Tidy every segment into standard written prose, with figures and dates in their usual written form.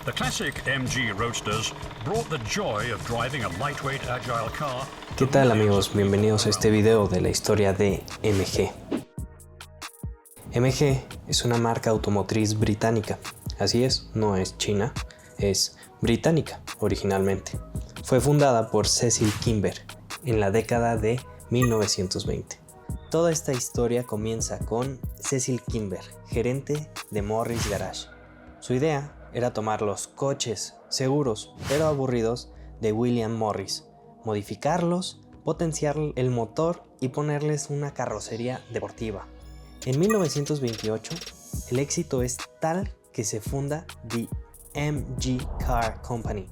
The classic MG Roadsters brought the joy of driving a lightweight, agile car. ¿Qué tal, amigos? Bienvenidos a este video de la historia de MG. MG es una marca automotriz británica. Así es, no es china, es británica originalmente. Fue fundada por Cecil Kimber en la década de 1920. Toda esta historia comienza con Cecil Kimber, gerente de Morris Garage. Su idea era tomar los coches seguros pero aburridos de William Morris, modificarlos, potenciar el motor y ponerles una carrocería deportiva. En 1928, el éxito es tal que se funda The MG Car Company.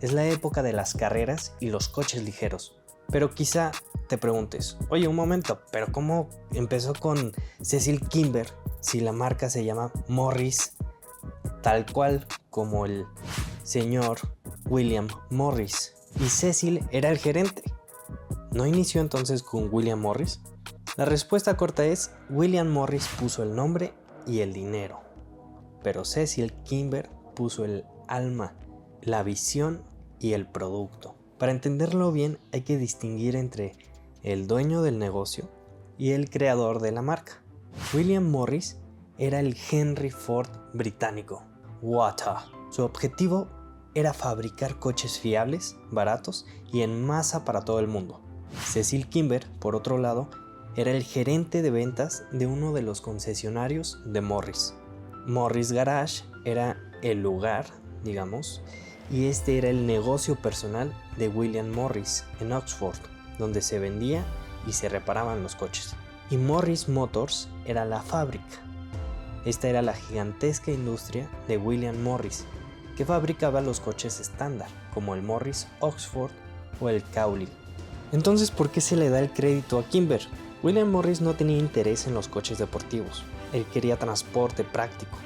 Es la época de las carreras y los coches ligeros. Pero quizá te preguntes, oye, un momento, ¿pero cómo empezó con Cecil Kimber si la marca se llama Morris, tal cual como el señor William Morris? Y Cecil era el gerente. ¿No inició entonces con William Morris? La respuesta corta es, William Morris puso el nombre y el dinero, pero Cecil Kimber puso el alma, la visión y el producto. Para entenderlo bien hay que distinguir entre el dueño del negocio y el creador de la marca. William Morris era el Henry Ford británico. Wata. Su objetivo era fabricar coches fiables, baratos y en masa para todo el mundo. Cecil Kimber, por otro lado, era el gerente de ventas de uno de los concesionarios de Morris. Morris Garage era el lugar, digamos, y este era el negocio personal de William Morris en Oxford, donde se vendía y se reparaban los coches. Y Morris Motors era la fábrica. Esta era la gigantesca industria de William Morris, que fabricaba los coches estándar, como el Morris Oxford o el Cowley. Entonces, ¿por qué se le da el crédito a Kimber? William Morris no tenía interés en los coches deportivos, él quería transporte práctico.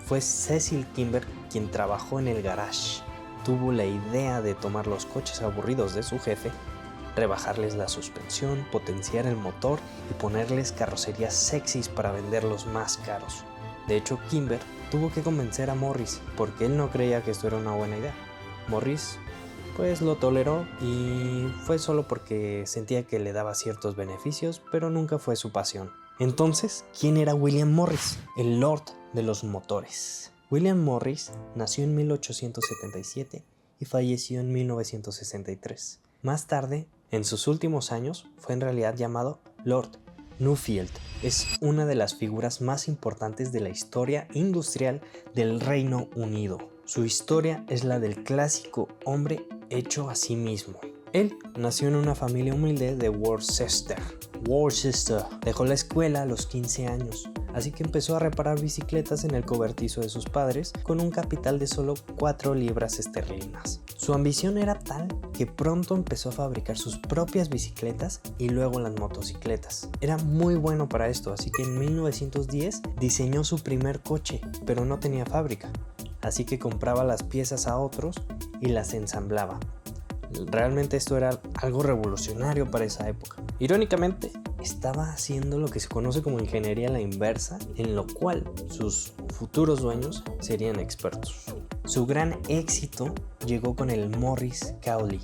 Fue Cecil Kimber quien trabajó en el garage. Tuvo la idea de tomar los coches aburridos de su jefe, rebajarles la suspensión, potenciar el motor y ponerles carrocerías sexys para venderlos más caros. De hecho, Kimber tuvo que convencer a Morris porque él no creía que esto era una buena idea. Morris pues lo toleró y fue solo porque sentía que le daba ciertos beneficios, pero nunca fue su pasión. Entonces, ¿quién era William Morris? El Lord de los motores. William Morris nació en 1877 y falleció en 1963. Más tarde, en sus últimos años, fue en realidad llamado Lord Nuffield. Es una de las figuras más importantes de la historia industrial del Reino Unido. Su historia es la del clásico hombre hecho a sí mismo. Él nació en una familia humilde de Worcester. Dejó la escuela a los 15 años, así que empezó a reparar bicicletas en el cobertizo de sus padres con un capital de solo 4 libras esterlinas. Su ambición era tal que pronto empezó a fabricar sus propias bicicletas y luego las motocicletas. Era muy bueno para esto, así que en 1910 diseñó su primer coche, pero no tenía fábrica, así que compraba las piezas a otros y las ensamblaba. Realmente esto era algo revolucionario para esa época. Irónicamente, estaba haciendo lo que se conoce como ingeniería a la inversa, en lo cual sus futuros dueños serían expertos. Su gran éxito llegó con el Morris Cowley,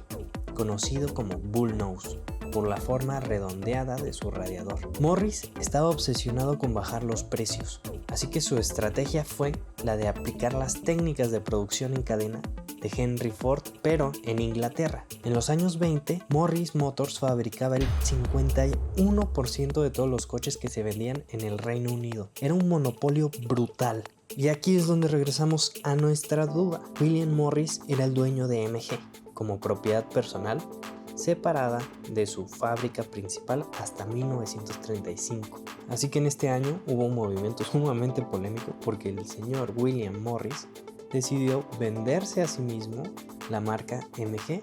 conocido como Bullnose, por la forma redondeada de su radiador. Morris estaba obsesionado con bajar los precios, así que su estrategia fue la de aplicar las técnicas de producción en cadena de Henry Ford, pero en Inglaterra. En los años 20, Morris Motors fabricaba el 51% de todos los coches que se vendían en el Reino Unido. Era un monopolio brutal. Y aquí es donde regresamos a nuestra duda. William Morris era el dueño de MG, como propiedad personal, separada de su fábrica principal hasta 1935. Así que en este año hubo un movimiento sumamente polémico porque el señor William Morris decidió venderse a sí mismo la marca MG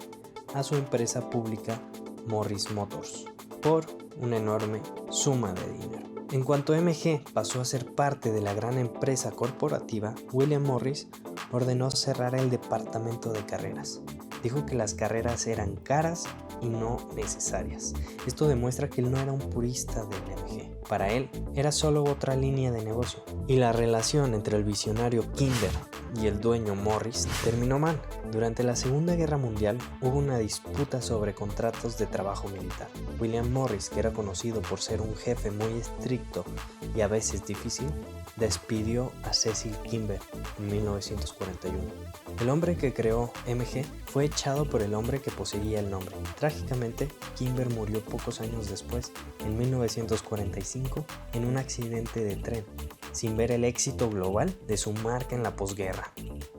a su empresa pública Morris Motors por una enorme suma de dinero. En cuanto MG pasó a ser parte de la gran empresa corporativa, William Morris ordenó cerrar el departamento de carreras. Dijo que las carreras eran caras y no necesarias. Esto demuestra que él no era un purista del MG. Para él era solo otra línea de negocio. Y la relación entre el visionario Kimber y el dueño Morris terminó mal. Durante la Segunda Guerra Mundial hubo una disputa sobre contratos de trabajo militar. William Morris, que era conocido por ser un jefe muy estricto y a veces difícil, despidió a Cecil Kimber en 1941. El hombre que creó MG fue echado por el hombre que poseía el nombre. Trágicamente, Kimber murió pocos años después, en 1945, en un accidente de tren, sin ver el éxito global de su marca en la posguerra.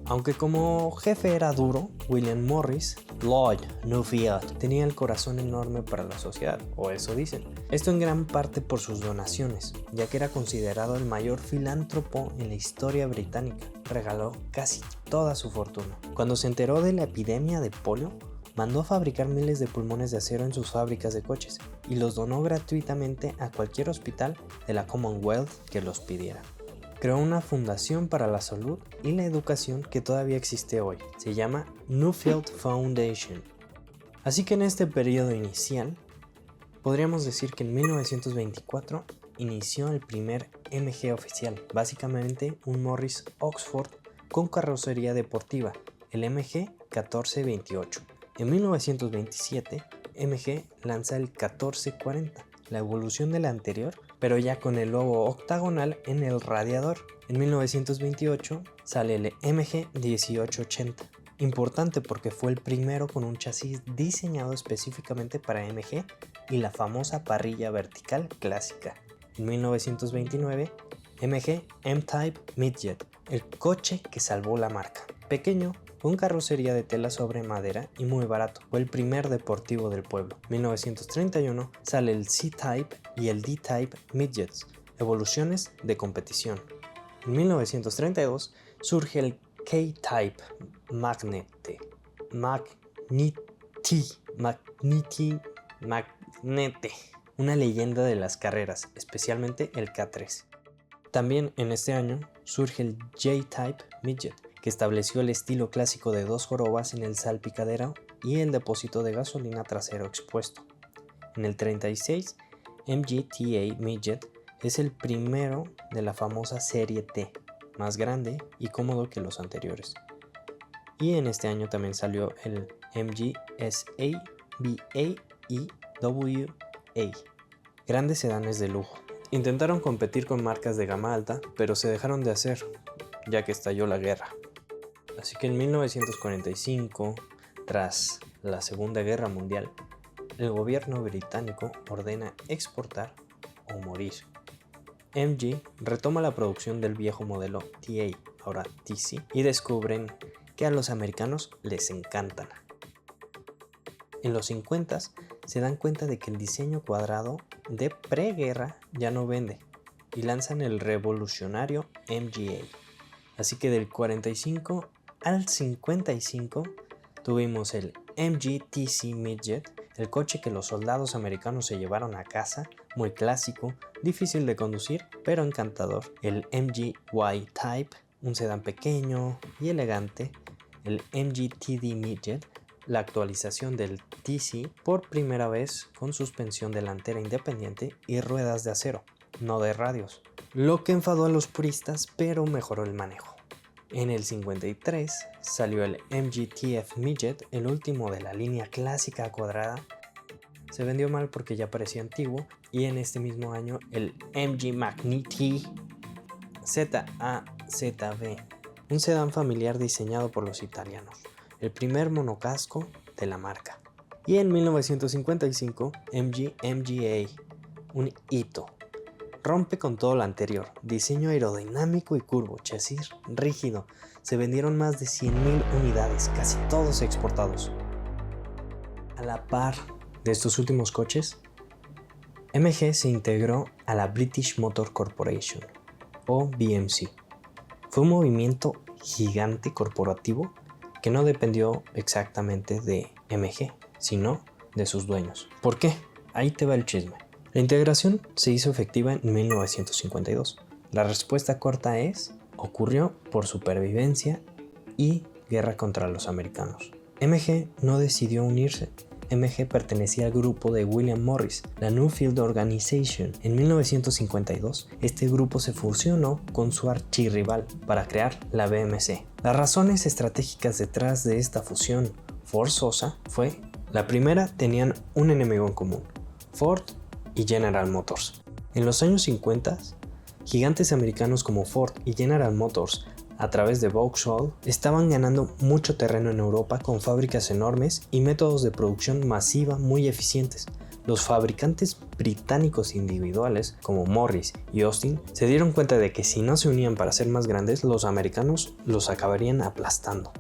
Aunque como jefe era duro, William Morris, Lloyd Newfield, tenía el corazón enorme para la sociedad, o eso dicen. Esto en gran parte por sus donaciones, ya que era considerado el mayor filántropo en la historia británica. Regaló casi toda su fortuna. Cuando se enteró de la epidemia de polio, mandó a fabricar miles de pulmones de acero en sus fábricas de coches y los donó gratuitamente a cualquier hospital de la Commonwealth que los pidiera. Creó una fundación para la salud y la educación que todavía existe hoy. Se llama Newfield Foundation. Así que en este periodo inicial, podríamos decir que en 1924 inició el primer MG oficial, básicamente un Morris Oxford con carrocería deportiva, el MG 1428. En 1927, MG lanza el 1440, la evolución del anterior, pero ya con el logo octagonal en el radiador. En 1928 sale el MG 1880, importante porque fue el primero con un chasis diseñado específicamente para MG y la famosa parrilla vertical clásica. En 1929, MG M-Type Midget, el coche que salvó la marca. Pequeño, con carrocería de tela sobre madera y muy barato, fue el primer deportivo del pueblo. En 1931 sale el C-Type y el D-Type Midgets, evoluciones de competición. En 1932 surge el K-Type Magnete, una leyenda de las carreras, especialmente el K3. También en este año surge el J-Type Midget, que estableció el estilo clásico de dos jorobas en el salpicadero y el depósito de gasolina trasero expuesto. En el 36, MGTA Midget es el primero de la famosa serie T, más grande y cómodo que los anteriores. Y en este año también salió el MGSA, BA y WA, grandes sedanes de lujo. Intentaron competir con marcas de gama alta, pero se dejaron de hacer, ya que estalló la guerra. Así que en 1945, tras la Segunda Guerra Mundial, el gobierno británico ordena exportar o morir. MG retoma la producción del viejo modelo TA, ahora TC, y descubren que a los americanos les encantan. En los 50s se dan cuenta de que el diseño cuadrado de preguerra ya no vende y lanzan el revolucionario MGA. Así que del 45 al 55 tuvimos el MGTC Midget, el coche que los soldados americanos se llevaron a casa, muy clásico, difícil de conducir, pero encantador. El MGY Type, un sedán pequeño y elegante. El MGTD Midget, la actualización del TC por primera vez con suspensión delantera independiente y ruedas de acero, no de radios, lo que enfadó a los puristas pero mejoró el manejo. En el 53 salió el MGTF Midget, el último de la línea clásica cuadrada. Se vendió mal porque ya parecía antiguo, y en este mismo año el MG Magneti ZAZB, un sedán familiar diseñado por los italianos, el primer monocasco de la marca. Y en 1955 MG MGA, un hito. Rompe con todo lo anterior, diseño aerodinámico y curvo, chasis rígido. Se vendieron más de 100,000 unidades, casi todos exportados. A la par de estos últimos coches, MG se integró a la British Motor Corporation, o BMC. Fue un movimiento gigante corporativo que no dependió exactamente de MG, sino de sus dueños. ¿Por qué? Ahí te va el chisme. La integración se hizo efectiva en 1952. La respuesta corta es: ocurrió por supervivencia y guerra contra los americanos. MG no decidió unirse, MG pertenecía al grupo de William Morris, la Newfield Organization. En 1952, este grupo se fusionó con su archirrival para crear la BMC. Las razones estratégicas detrás de esta fusión forzosa fue: la primera, tenían un enemigo en común, Ford y General Motors. En los años 50, gigantes americanos como Ford y General Motors, a través de Vauxhall, estaban ganando mucho terreno en Europa con fábricas enormes y métodos de producción masiva muy eficientes. Los fabricantes británicos individuales, como Morris y Austin, se dieron cuenta de que si no se unían para ser más grandes, los americanos los acabarían aplastando.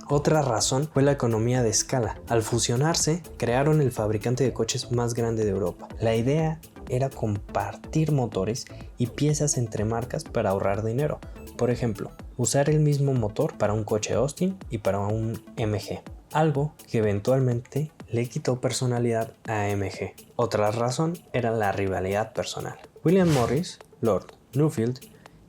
Otra razón fue la economía de escala. Al fusionarse, crearon el fabricante de coches más grande de Europa. La idea era compartir motores y piezas entre marcas para ahorrar dinero. Por ejemplo, usar el mismo motor para un coche Austin y para un MG, algo que eventualmente le quitó personalidad a MG. Otra razón era la rivalidad personal. William Morris, Lord Newfield,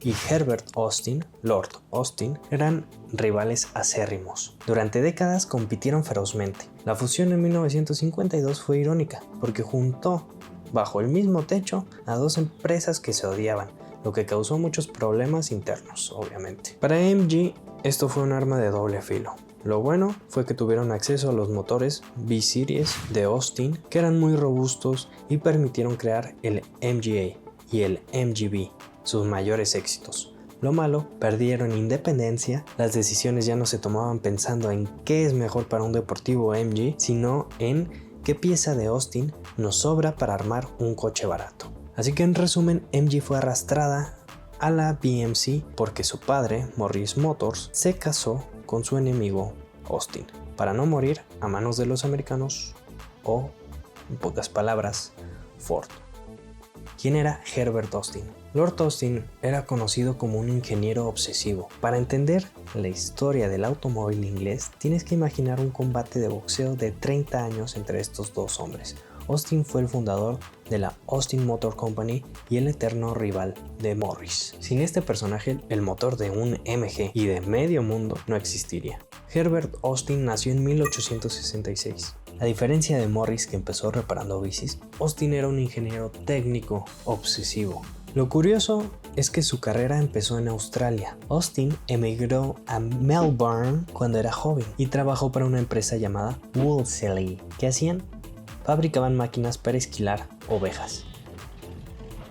y Herbert Austin, Lord Austin, eran rivales acérrimos. Durante décadas compitieron ferozmente. La fusión en 1952 fue irónica porque juntó bajo el mismo techo a dos empresas que se odiaban, lo que causó muchos problemas internos, obviamente. Para MG, esto fue un arma de doble filo. Lo bueno fue que tuvieron acceso a los motores V-Series de Austin, que eran muy robustos y permitieron crear el MGA y el MGB, sus mayores éxitos. Lo malo, perdieron independencia, las decisiones ya no se tomaban pensando en qué es mejor para un deportivo MG, sino en qué pieza de Austin nos sobra para armar un coche barato. Así que en resumen, MG fue arrastrada a la BMC porque su padre, Morris Motors, se casó con su enemigo Austin, para no morir a manos de los americanos o, en pocas palabras, Ford. ¿Quién era Herbert Austin? Lord Austin era conocido como un ingeniero obsesivo. Para entender la historia del automóvil inglés, tienes que imaginar un combate de boxeo de 30 años entre estos dos hombres. Austin fue el fundador de la Austin Motor Company y el eterno rival de Morris. Sin este personaje, el motor de un MG y de medio mundo no existiría. Herbert Austin nació en 1866. A diferencia de Morris, que empezó reparando bicis, Austin era un ingeniero técnico obsesivo. Lo curioso es que su carrera empezó en Australia. Austin emigró a Melbourne cuando era joven y trabajó para una empresa llamada Wolseley. ¿Qué hacían? Fabricaban máquinas para esquilar ovejas.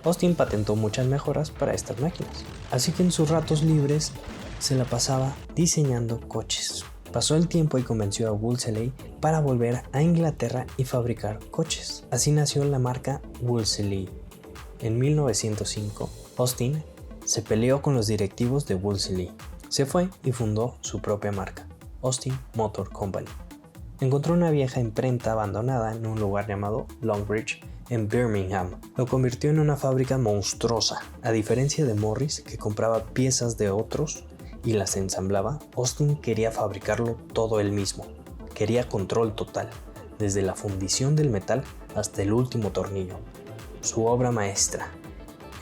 Austin patentó muchas mejoras para estas máquinas, así que en sus ratos libres se la pasaba diseñando coches. Pasó el tiempo y convenció a Wolseley para volver a Inglaterra y fabricar coches. Así nació la marca Wolseley. En 1905, Austin se peleó con los directivos de Wolseley. Se fue y fundó su propia marca, Austin Motor Company. Encontró una vieja imprenta abandonada en un lugar llamado Longbridge, en Birmingham. Lo convirtió en una fábrica monstruosa. A diferencia de Morris, que compraba piezas de otros y las ensamblaba, Austin quería fabricarlo todo él mismo. Quería control total, desde la fundición del metal hasta el último tornillo. Su obra maestra,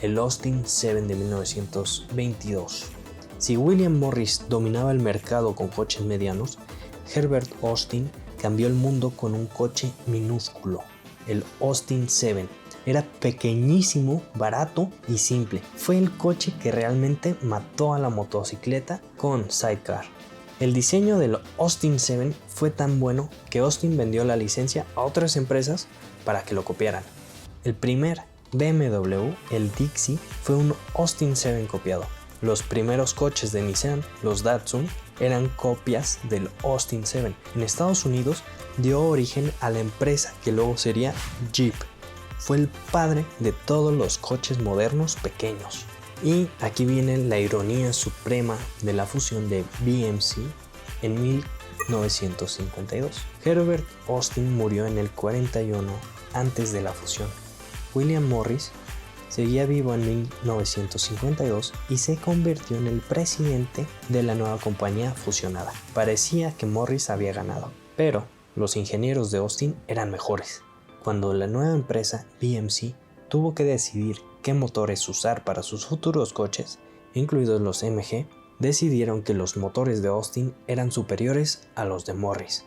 el Austin 7 de 1922. Si William Morris dominaba el mercado con coches medianos, Herbert Austin cambió el mundo con un coche minúsculo, el Austin 7. Era pequeñísimo, barato y simple. Fue el coche que realmente mató a la motocicleta con sidecar. El diseño del Austin 7 fue tan bueno que Austin vendió la licencia a otras empresas para que lo copiaran. El primer BMW, el Dixie, fue un Austin 7 copiado. Los primeros coches de Nissan, los Datsun, eran copias del Austin 7. En Estados Unidos dio origen a la empresa que luego sería Jeep. Fue el padre de todos los coches modernos pequeños. Y aquí viene la ironía suprema de la fusión de BMC en 1952. Herbert Austin murió en el 41 antes de la fusión. William Morris seguía vivo en 1952 y se convirtió en el presidente de la nueva compañía fusionada. Parecía que Morris había ganado, pero los ingenieros de Austin eran mejores. Cuando la nueva empresa BMC tuvo que decidir qué motores usar para sus futuros coches, incluidos los MG, decidieron que los motores de Austin eran superiores a los de Morris.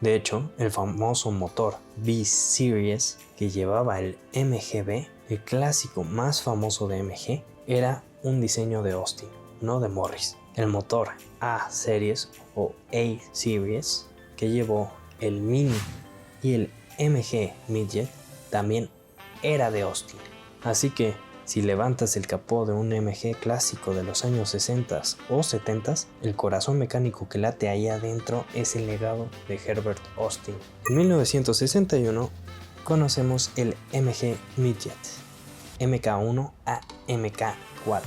De hecho, el famoso motor B-Series que llevaba el MGB, el clásico más famoso de MG, era un diseño de Austin, no de Morris. El motor A-Series o A-Series que llevó el Mini y el MG Midget también era de Austin. Así que si levantas el capó de un MG clásico de los años 60 o 70, el corazón mecánico que late ahí adentro es el legado de Herbert Austin. En 1961 conocemos el MG Midget, MK1 a MK4,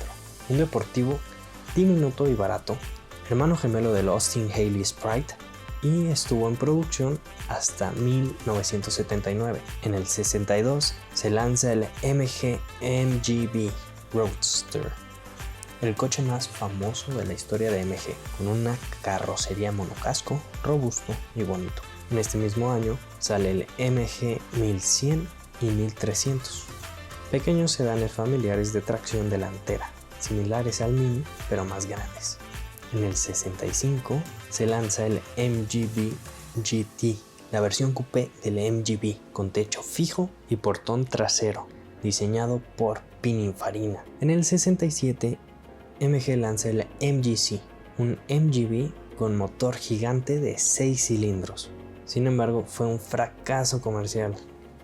un deportivo diminuto y barato, hermano gemelo del Austin Haley Sprite, y estuvo en producción hasta 1979. En el 62 se lanza el MG MGB Roadster, el coche más famoso de la historia de MG, con una carrocería monocasco, robusto y bonito. En este mismo año sale el MG 1100 y 1300, pequeños sedanes familiares de tracción delantera, similares al Mini pero más grandes. En el 65 se lanza el MGB GT, la versión coupé del MGB con techo fijo y portón trasero, diseñado por Pininfarina. En el 67 MG lanza el MGC, un MGB con motor gigante de 6 cilindros. Sin embargo, fue un fracaso comercial.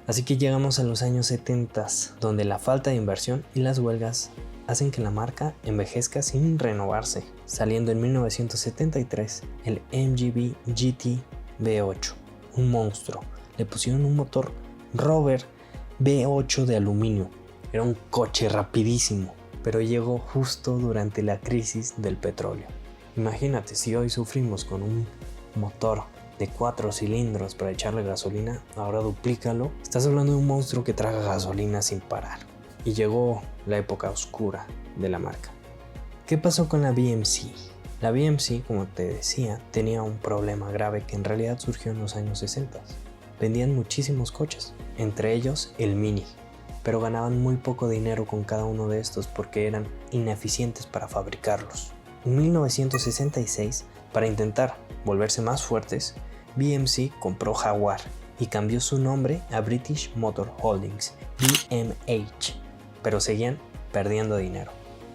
Así que llegamos a los años 70, donde la falta de inversión y las huelgas hacen que la marca envejezca sin renovarse, saliendo en 1973 el MGB GT V8, un monstruo. Le pusieron un motor Rover V8 de aluminio. Era un coche rapidísimo, pero llegó justo durante la crisis del petróleo. Imagínate, si hoy sufrimos con un motor de 4 cilindros para echarle gasolina, ahora duplícalo. Estás hablando de un monstruo que traga gasolina sin parar. Y llegó la época oscura de la marca. ¿Qué pasó con la BMC? La BMC, como te decía, tenía un problema grave que en realidad surgió en los años 60. Vendían muchísimos coches, entre ellos el Mini, pero ganaban muy poco dinero con cada uno de estos porque eran ineficientes para fabricarlos. En 1966, para intentar volverse más fuertes, BMC compró Jaguar y cambió su nombre a British Motor Holdings, BMH, pero seguían perdiendo dinero.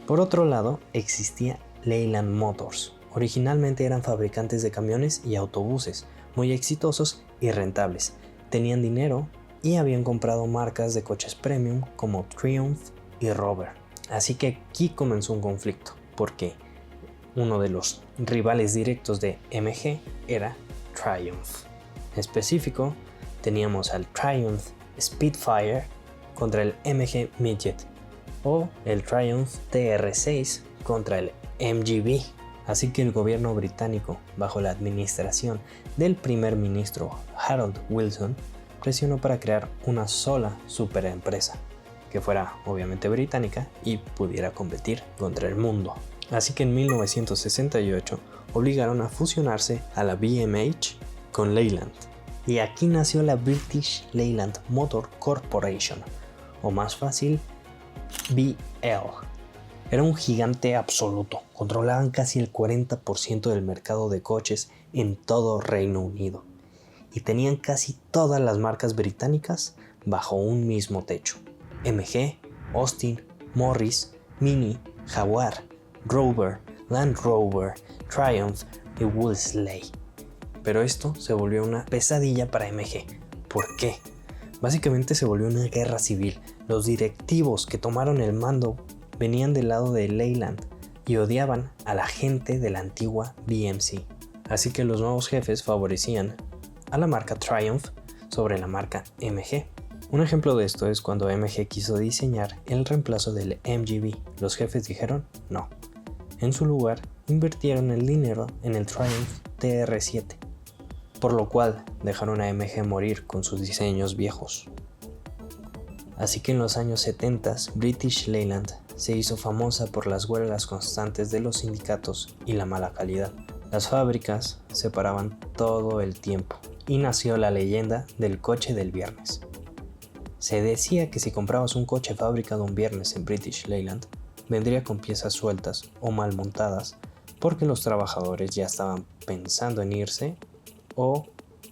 Por otro lado, existía Leyland Motors. Originalmente eran fabricantes de camiones y autobuses, muy exitosos y rentables. Tenían dinero y habían comprado marcas de coches premium como Triumph y Rover. Así que aquí comenzó un conflicto, porque uno de los rivales directos de MG era Triumph. En específico, teníamos al Triumph Spitfire contra el MG Midget o el Triumph TR6 contra el MGB. Así que el gobierno británico, bajo la administración del primer ministro Harold Wilson, presionó para crear una sola superempresa que fuera obviamente británica y pudiera competir contra el mundo. Así que en 1968 obligaron a fusionarse a la BMH con Leyland. Y aquí nació la British Leyland Motor Corporation, o más fácil, BL. Era un gigante absoluto, controlaban casi el 40% del mercado de coches en todo Reino Unido y tenían casi todas las marcas británicas bajo un mismo techo: MG, Austin, Morris, Mini, Jaguar, Rover, Land Rover, Triumph y Wolseley. Pero esto se volvió una pesadilla para MG. ¿Por qué? Básicamente se volvió una guerra civil. Los directivos que tomaron el mando venían del lado de Leyland y odiaban a la gente de la antigua BMC. Así que los nuevos jefes favorecían a la marca Triumph sobre la marca MG. Un ejemplo de esto es cuando MG quiso diseñar el reemplazo del MGB. Los jefes dijeron no. En su lugar, invirtieron el dinero en el Triumph TR7, por lo cual dejaron a MG morir con sus diseños viejos. Así que en los años 70, British Leyland se hizo famosa por las huelgas constantes de los sindicatos y la mala calidad. Las fábricas se paraban todo el tiempo y nació la leyenda del coche del viernes. Se decía que si comprabas un coche fabricado un viernes en British Leyland, vendría con piezas sueltas o mal montadas porque los trabajadores ya estaban pensando en irse o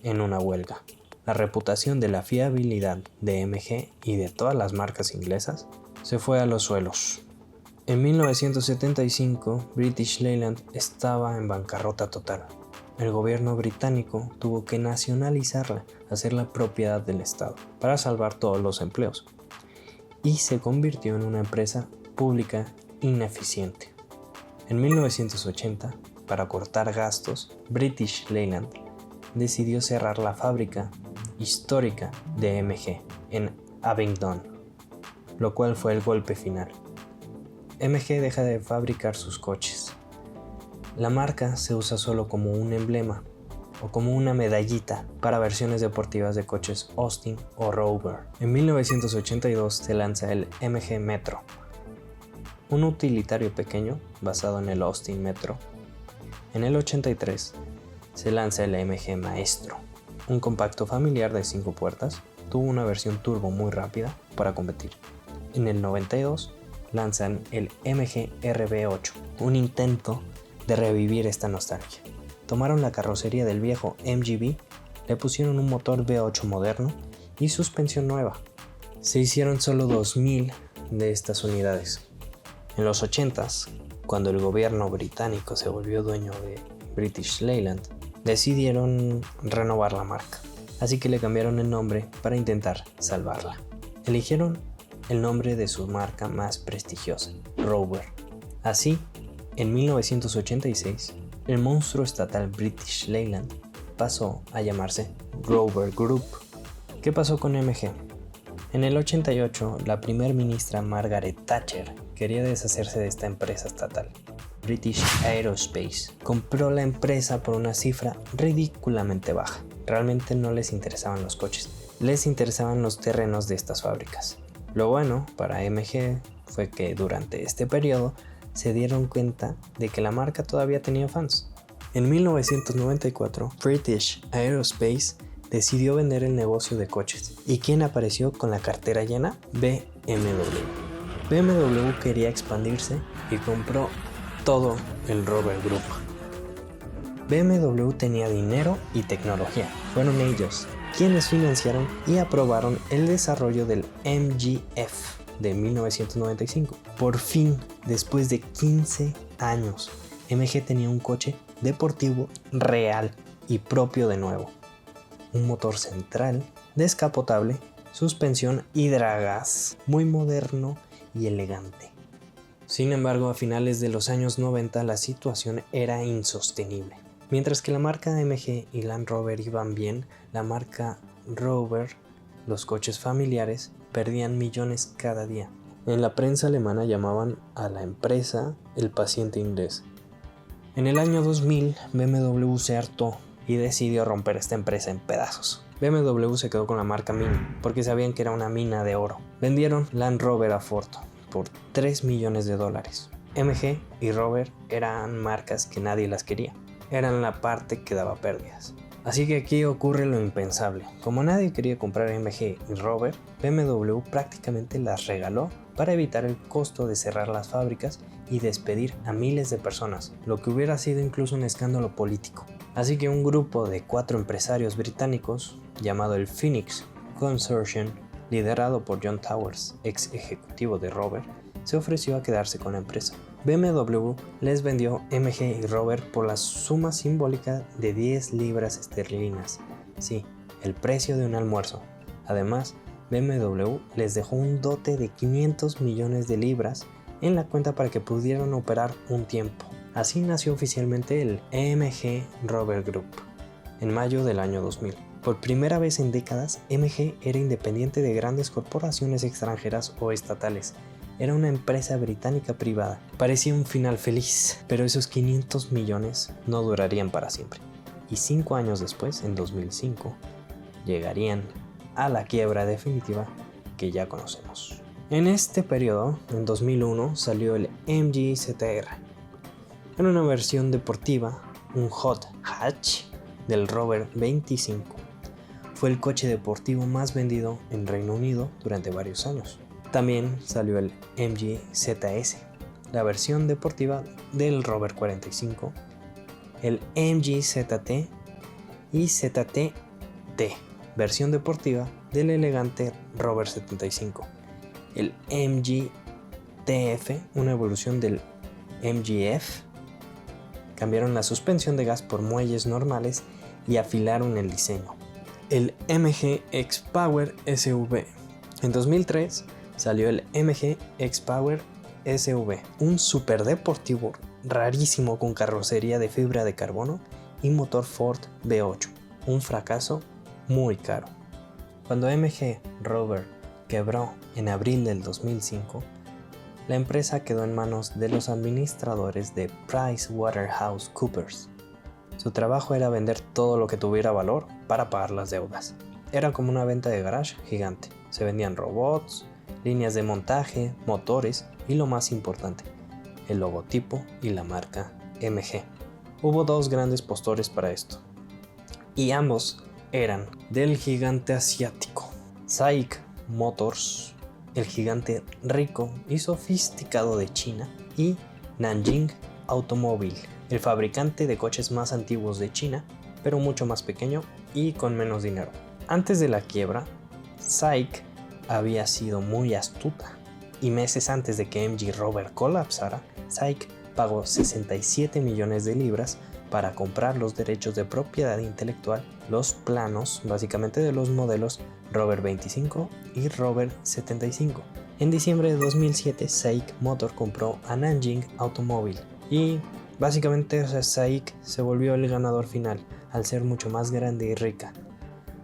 en una huelga. La reputación de la fiabilidad de MG y de todas las marcas inglesas se fue a los suelos. En 1975, British Leyland estaba en bancarrota total. El gobierno británico tuvo que nacionalizarla, hacerla propiedad del Estado, para salvar todos los empleos, y se convirtió en una empresa pública ineficiente. En 1980, para cortar gastos, British Leyland decidió cerrar la fábrica histórica de MG en Abingdon, lo cual fue el golpe final. MG deja de fabricar sus coches. La marca se usa solo como un emblema o como una medallita para versiones deportivas de coches Austin o Rover. En 1982 se lanza el MG Metro, un utilitario pequeño basado en el Austin Metro. En el 83 se lanza el MG Maestro, un compacto familiar de 5 puertas. Tuvo una versión turbo muy rápida para competir. En el 92 lanzan el MG RB8, un intento de revivir esta nostalgia. Tomaron la carrocería del viejo MGB, le pusieron un motor V8 moderno y suspensión nueva. Se hicieron solo 2000 de estas unidades. En los 80s, cuando el gobierno británico se volvió dueño de British Leyland, decidieron renovar la marca, así que le cambiaron el nombre para intentar salvarla. Eligieron el nombre de su marca más prestigiosa, Rover. Así, en 1986, el monstruo estatal British Leyland pasó a llamarse Rover Group. ¿Qué pasó con MG? En el 88, la primer ministra Margaret Thatcher quería deshacerse de esta empresa estatal. British Aerospace compró la empresa por una cifra ridículamente baja. Realmente no les interesaban los coches, les interesaban los terrenos de estas fábricas. Lo bueno para MG fue que durante este periodo se dieron cuenta de que la marca todavía tenía fans. En 1994, British Aerospace decidió vender el negocio de coches. ¿Y quién apareció con la cartera llena? BMW. BMW quería expandirse y compró todo el Rover Group. BMW tenía dinero y tecnología. Fueron ellos quienes financiaron y aprobaron el desarrollo del MG-F de 1995. Por fin, después de 15 años, MG tenía un coche deportivo real y propio de nuevo. Un motor central, descapotable, suspensión hidrogas, muy moderno y elegante. Sin embargo, a finales de los años 90 la situación era insostenible. Mientras que la marca MG y Land Rover iban bien, la marca Rover, los coches familiares, perdían millones cada día. En la prensa alemana llamaban a la empresa el paciente inglés. En el año 2000, BMW se hartó y decidió romper esta empresa en pedazos. BMW se quedó con la marca Mini porque sabían que era una mina de oro. Vendieron Land Rover a Ford por $3 millones. MG y Rover eran marcas que nadie las quería. Eran la parte que daba pérdidas. Así que aquí ocurre lo impensable. Como nadie quería comprar MG y Rover, BMW prácticamente las regaló para evitar el costo de cerrar las fábricas y despedir a miles de personas, lo que hubiera sido incluso un escándalo político. Así que un grupo de 4 empresarios británicos, llamado el Phoenix Consortium, liderado por John Towers, ex ejecutivo de Rover, se ofreció a quedarse con la empresa. BMW les vendió MG y Rover por la suma simbólica de 10 libras esterlinas. Sí, el precio de un almuerzo. Además, BMW les dejó un dote de 500 millones de libras en la cuenta para que pudieran operar un tiempo. Así nació oficialmente el MG Rover Group, en mayo del año 2000. Por primera vez en décadas, MG era independiente de grandes corporaciones extranjeras o estatales. Era una empresa británica privada. Parecía un final feliz, pero esos 500 millones no durarían para siempre. Y 5 años después, en 2005, llegarían a la quiebra definitiva que ya conocemos. En este periodo, en 2001, salió el MG ZR. Era una versión deportiva, un hot hatch del Rover 25. Fue el coche deportivo más vendido en Reino Unido durante varios años. También salió el MG ZS, la versión deportiva del Rover 45, el MG ZT y ZT T, versión deportiva del elegante Rover 75. El MG TF, una evolución del MGF. Cambiaron la suspensión de gas por muelles normales y afilaron el diseño. El MG X-Power SV. En 2003 salió el MG X-Power SV, un superdeportivo rarísimo con carrocería de fibra de carbono y motor Ford V8, un fracaso muy caro. Cuando MG Rover quebró en abril del 2005, la empresa quedó en manos de los administradores de PricewaterhouseCoopers. Su trabajo era vender todo lo que tuviera valor para pagar las deudas. Era como una venta de garage gigante. Se vendían robots, líneas de montaje, motores y lo más importante, el logotipo y la marca MG. Hubo dos grandes postores para esto, y ambos eran del gigante asiático SAIC Motors, el gigante rico y sofisticado de China, y Nanjing Automobile, el fabricante de coches más antiguos de China, pero mucho más pequeño y con menos dinero. Antes de la quiebra, SAIC había sido muy astuta, y meses antes de que MG Rover colapsara, SAIC pagó 67 millones de libras para comprar los derechos de propiedad intelectual, los planos básicamente de los modelos Rover 25 y Rover 75. En diciembre de 2007, SAIC Motor compró a Nanjing Automobile y básicamente SAIC se volvió el ganador final al ser mucho más grande y rica.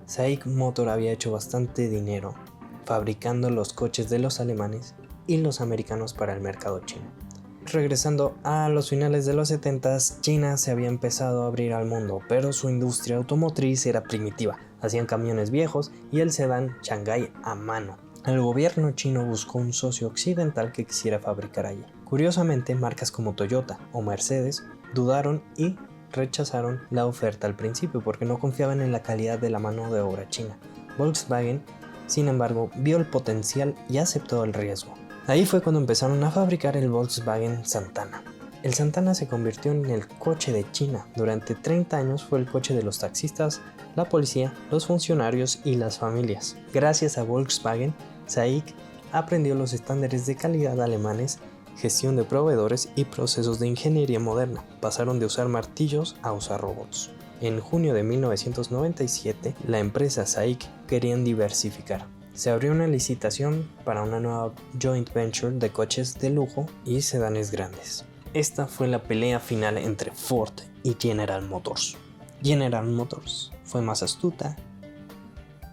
SAIC Motor había hecho bastante dinero fabricando los coches de los alemanes y los americanos para el mercado chino. Regresando a los finales de los 70s, China se había empezado a abrir al mundo, pero su industria automotriz era primitiva. Hacían camiones viejos y el sedán Shanghai a mano. El gobierno chino buscó un socio occidental que quisiera fabricar allí. Curiosamente, marcas como Toyota o Mercedes dudaron y rechazaron la oferta al principio porque no confiaban en la calidad de la mano de obra china. Volkswagen, sin embargo, vio el potencial y aceptó el riesgo. Ahí fue cuando empezaron a fabricar el Volkswagen Santana. El Santana se convirtió en el coche de China. Durante 30 años fue el coche de los taxistas, la policía, los funcionarios y las familias. Gracias a Volkswagen, SAIC aprendió los estándares de calidad alemanes, gestión de proveedores y procesos de ingeniería moderna. Pasaron de usar martillos a usar robots. En junio de 1997, la empresa SAIC querían diversificar. Se abrió una licitación para una nueva joint venture de coches de lujo y sedanes grandes. Esta fue la pelea final entre Ford y General Motors. General Motors fue más astuta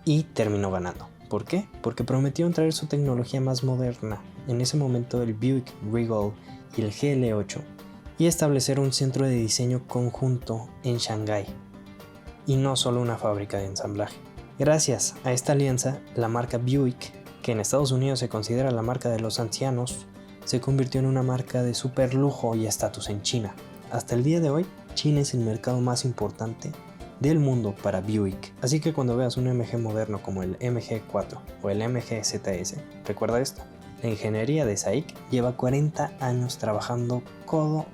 y terminó ganando. ¿Por qué? Porque prometieron traer su tecnología más moderna, en ese momento el Buick Regal y el GL8, y establecer un centro de diseño conjunto en Shanghái, y no solo una fábrica de ensamblaje. Gracias a esta alianza, la marca Buick, que en Estados Unidos se considera la marca de los ancianos, se convirtió en una marca de super lujo y estatus en China. Hasta el día de hoy, China es el mercado más importante del mundo para Buick. Así que cuando veas un MG moderno como el MG4 o el MG ZS, recuerda esto: la ingeniería de SAIC lleva 40 años trabajando codo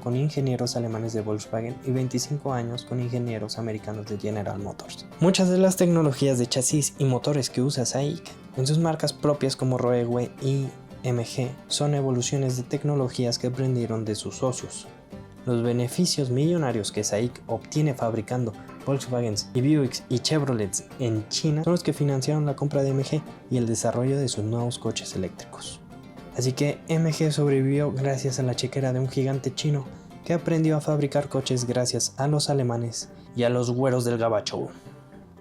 con ingenieros alemanes de Volkswagen y 25 años con ingenieros americanos de General Motors. Muchas de las tecnologías de chasis y motores que usa SAIC en sus marcas propias como Roewe y MG son evoluciones de tecnologías que aprendieron de sus socios. Los beneficios millonarios que SAIC obtiene fabricando Volkswagen y Buicks y Chevrolets en China son los que financiaron la compra de MG y el desarrollo de sus nuevos coches eléctricos. Así que MG sobrevivió gracias a la chequera de un gigante chino que aprendió a fabricar coches gracias a los alemanes y a los güeros del gabacho.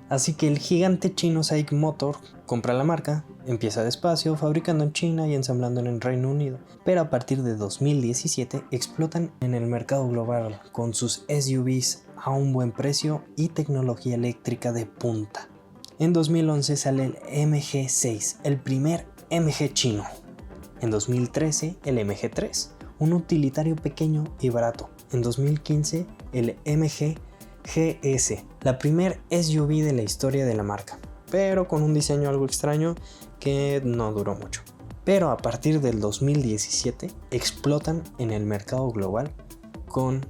Así que el gigante chino SAIC Motor compra la marca, empieza despacio fabricando en China y ensamblando en el Reino Unido, pero a partir de 2017 explotan en el mercado global con sus SUVs a un buen precio y tecnología eléctrica de punta. En 2011 sale el MG6, el primer MG chino. En 2013 el MG3, un utilitario pequeño y barato. En 2015 el MG GS, la primer SUV de la historia de la marca, pero con un diseño algo extraño que no duró mucho. Pero a partir del 2017 explotan en el mercado global con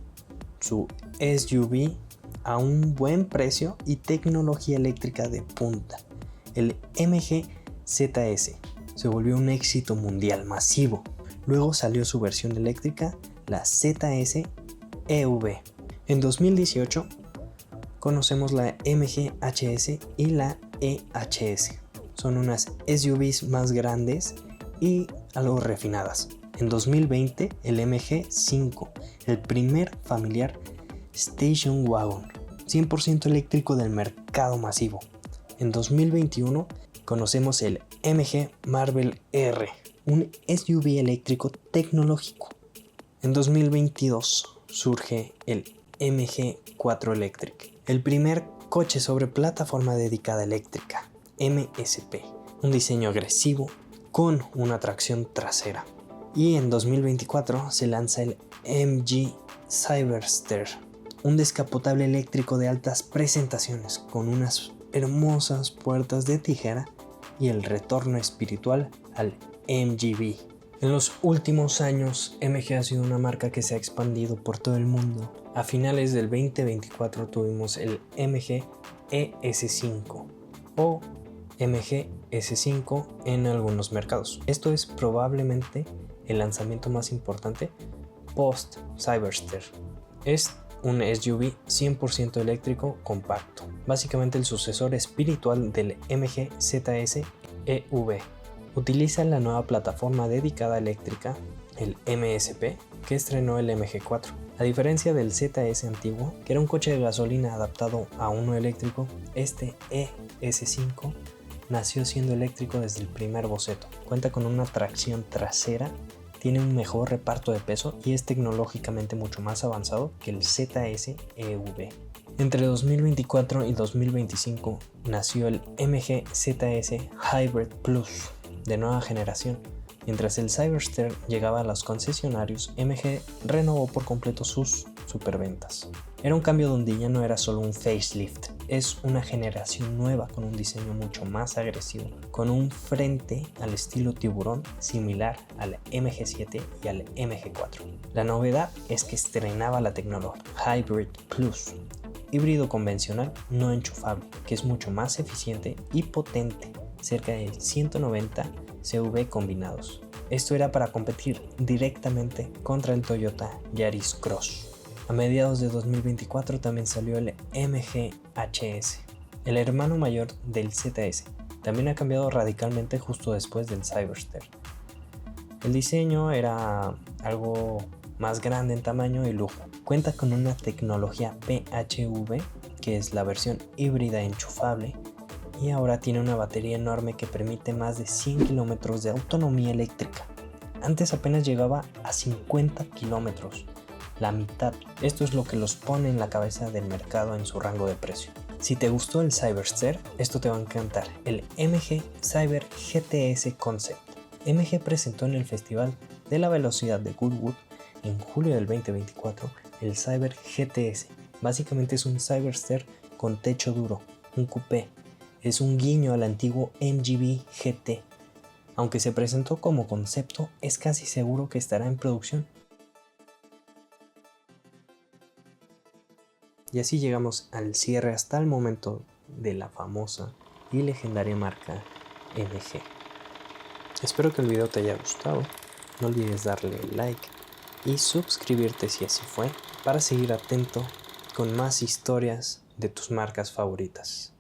su SUV a un buen precio y tecnología eléctrica de punta. El MG ZS se volvió un éxito mundial masivo. Luego salió su versión eléctrica, la ZS EV. En 2018 conocemos la MG HS y la EHS. Son unas SUVs más grandes y algo refinadas. En 2020 el MG5, el primer familiar Station Wagon, 100% eléctrico del mercado masivo. En 2021 conocemos el MG Marvel R, un SUV eléctrico tecnológico. En 2022 surge el MG4 Electric, el primer coche sobre plataforma dedicada eléctrica, MSP, un diseño agresivo con una tracción trasera. Y en 2024 se lanza el MG Cyberster, un descapotable eléctrico de altas presentaciones con unas hermosas puertas de tijera y el retorno espiritual al MGB. En los últimos años, MG ha sido una marca que se ha expandido por todo el mundo. A finales del 2024 tuvimos el MG ES5 o MG S5 en algunos mercados. Esto es probablemente el lanzamiento más importante post Cyberster. Es un SUV 100% eléctrico compacto, básicamente el sucesor espiritual del MG ZS EV. Utiliza la nueva plataforma dedicada eléctrica, el MSP, que estrenó el MG4. A diferencia del ZS antiguo, que era un coche de gasolina adaptado a uno eléctrico, este ES5 nació siendo eléctrico desde el primer boceto. Cuenta con una tracción trasera, tiene un mejor reparto de peso y es tecnológicamente mucho más avanzado que el ZS EV. Entre 2024 y 2025 nació el MG ZS Hybrid Plus de nueva generación. Mientras el Cyberster llegaba a los concesionarios, MG renovó por completo sus superventas. Era un cambio donde ya no era solo un facelift, es una generación nueva con un diseño mucho más agresivo, con un frente al estilo tiburón similar al MG7 y al MG4. La novedad es que estrenaba la tecnología Hybrid Plus, híbrido convencional no enchufable, que es mucho más eficiente y potente, cerca de 190 CV combinados. Esto era para competir directamente contra el Toyota Yaris Cross. A mediados de 2024 también salió el MG HS, el hermano mayor del ZS. También ha cambiado radicalmente justo después del Cyberster. El diseño era algo más grande en tamaño y lujo. Cuenta con una tecnología PHEV, que es la versión híbrida enchufable, y ahora tiene una batería enorme que permite más de 100 kilómetros de autonomía eléctrica. Antes apenas llegaba a 50 kilómetros, la mitad. Esto es lo que los pone en la cabeza del mercado en su rango de precio. Si te gustó el Cyberster, esto te va a encantar, el MG Cyber GTS Concept. MG presentó en el Festival de la Velocidad de Goodwood en julio del 2024 el Cyber GTS. Básicamente es un Cyberster con techo duro, un coupé. Es un guiño al antiguo MGB GT. Aunque se presentó como concepto, es casi seguro que estará en producción. Y así llegamos al cierre hasta el momento de la famosa y legendaria marca MG. Espero que el video te haya gustado. No olvides darle like y suscribirte si así fue, para seguir atento con más historias de tus marcas favoritas.